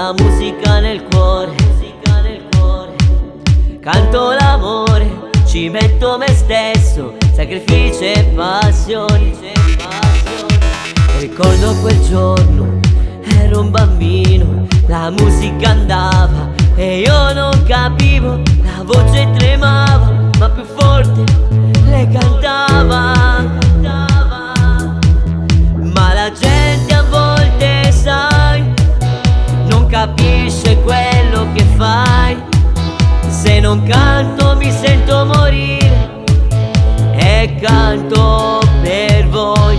la musica nel cuore, canto l'amore, ci metto me stesso, sacrificio e passione. Ricordo quel giorno, ero un bambino, la musica andava e io non capivo, la voce tremava, ma più forte le cantava. Ma la gente a volte, sai, non capisce quello che fai. Se non canto mi sento morire e canto per voi.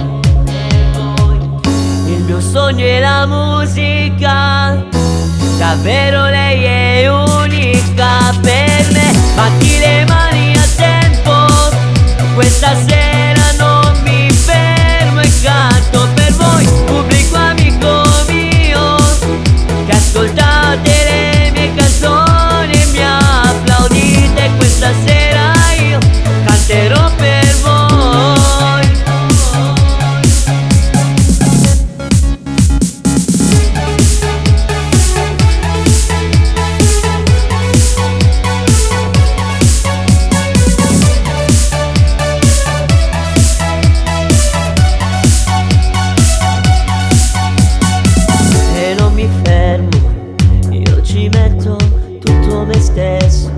Il mio sogno è la musica, davvero lei è unica per me. Batti le mani a tempo, questa sera non mi fermo e canto per voi, pubblico amico mio, che ascoltate le mie canzoni e mi applaudite. Questa sera io canterò per voi. E non mi fermo, io ci metto tutto me stesso.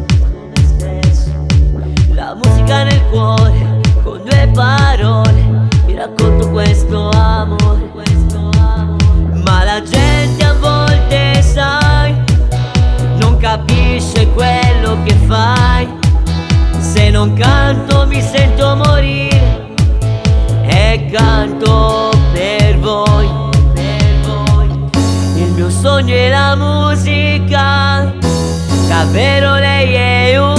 La musica nel cuore, con due parole vi racconto questo amore. Ma la gente a volte, sai, non capisce quello che fai. Se non canto mi sento morire e canto per voi. Il mio sogno è la musica, davvero lei è unica